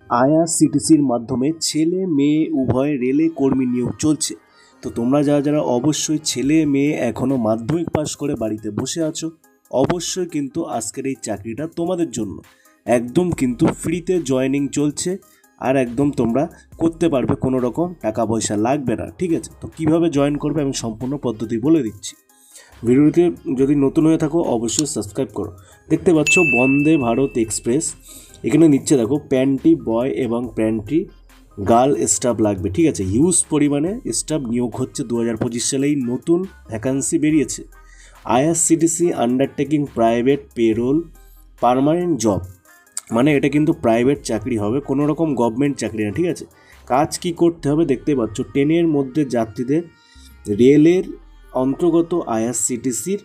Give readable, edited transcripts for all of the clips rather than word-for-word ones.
আইআরসিটিসির মাধ্যমে ছেলে মেয়ে উভয় রেলে কর্মী নিয়োগ চলছে। তো তোমরা যারা অবশ্যই ছেলে মেয়ে এখনও মাধ্যমিক পাস করে বাড়িতে বসে আছো, অবশ্যই কিন্তু আজকের এই চাকরিটা তোমাদের জন্য। একদম কিন্তু ফ্রিতে জয়েনিং চলছে, আর একদম তোমরা করতে পারবে, কোনো রকম টাকা পয়সা লাগবে না। ঠিক আছে, তো কীভাবে জয়েন করবে আমি সম্পূর্ণ পদ্ধতি বলে দিচ্ছি। ভিডিওতে যদি নতুন হয়ে থাকো অবশ্যই সাবস্ক্রাইব করো। দেখতে পাচ্ছ বন্দে ভারত এক্সপ্রেস, এখানে নিচ্ছে দেখো প্যান্ট্রি বয় এবং প্যান্ট্রি গার্ল স্টাফ লাগবে। ঠিক আছে, হিউজ পরিমাণে স্টাফ নিয়োগ হচ্ছে। 2025 সালেই নতুন ভ্যাকান্সি বেরিয়েছে। IRCTC undertaking private payroll permanent job, মানে এটা কিন্তু প্রাইভেট চাকরি হবে, কোনো রকম গভর্নমেন্ট চাকরি না। ঠিক আছে, কাজ কি করতে হবে দেখতে পাচ্ছ, ট্রেনের মধ্যে যাত্রীদের রেলের অন্তর্গত আইআরসিটিসির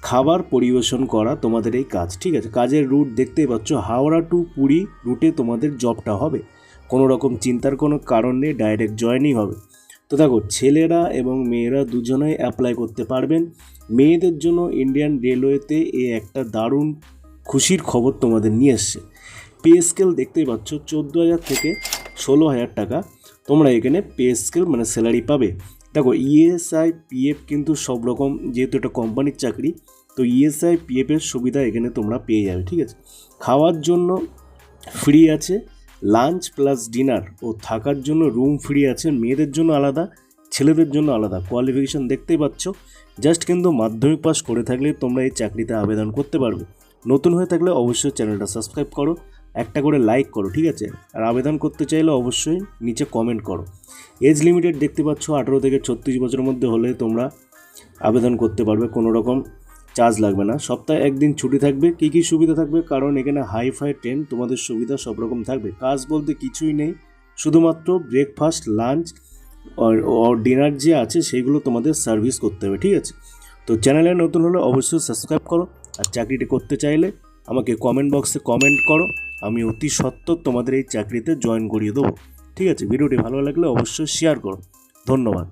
খাবার পরিবেশন করা তোমাদের এই কাজ। ঠিক আছে, কাজের রুট দেখতেই পাচ্ছ, হাওড়া টু পুরী রুটে তোমাদের জবটা হবে। কোনো রকম চিন্তার কোনো কারণ নেই, ডাইরেক্ট জয়েনিং হবে। তো দেখো, ছেলেরা এবং মেয়েরা দুজনেই অ্যাপ্লাই করতে পারবেন। মেয়েদের জন্য ইন্ডিয়ান রেলওয়েতে একটা দারুণ খুশির খবর তোমাদের নিয়ে এসছে। পে স্কেল দেখতেই পাচ্ছ 14,000 থেকে 16,000 টাকা তোমরা এখানে পে স্কেল মানে স্যালারি পাবে। দেখো, ইএসআই পিএফ কিন্তু সব রকম, যেহেতু এটা কোম্পানির চাকরি, তো ইএসআই পিএফের সুবিধা এখানে তোমরা পেয়ে যাবে। ঠিক আছে, খাওয়ার জন্য ফ্রি আছে, লাঞ্চ প্লাস ডিনার, ও থাকার জন্য রুম ফ্রি আছে। মেয়েদের জন্য আলাদা, ছেলেদের জন্য আলাদা। কোয়ালিফিকেশান দেখতেই পাচ্ছ, জাস্ট কিন্তু মাধ্যমিক পাস করে থাকলে তোমরা এই চাকরিতে আবেদন করতে পারবে। নতুন হয়ে থাকলে অবশ্যই চ্যানেলটা সাবস্ক্রাইব করো, একটা করে লাইক করো। ঠিক আছে, আর আবেদন করতে চাইলে অবশ্যই নিচে কমেন্ট করো। এজ লিমিটেড দেখতে পাচ্ছ, 18 থেকে 36 বছরের মধ্যে হলে তোমরা আবেদন করতে পারবে, কোনো রকম চার্জ লাগবে না। সপ্তাহে একদিন ছুটি থাকবে। কী কী সুবিধা থাকবে, কারণ এখানে হাইফাই ট্রেন, তোমাদের সুবিধা সব রকম থাকবে। কাজ বলতে কিছুই নেই, শুধুমাত্র ব্রেকফাস্ট, লাঞ্চ আর ডিনার যে আছে সেইগুলো তোমাদের সার্ভিস করতে হবে। ঠিক আছে, তো চ্যানেলে নতুন হলে অবশ্যই সাবস্ক্রাইব করো, আর চাকরিটি করতে চাইলে আমাকে কমেন্ট বক্সে কমেন্ট করো, আমি অতি সত্বর তোমাদের এই চাকরিতে জয়েন করিয়ে দেবো। ঠিক আছে, ভিডিওটি ভালো লাগলে অবশ্যই শেয়ার করো। ধন্যবাদ।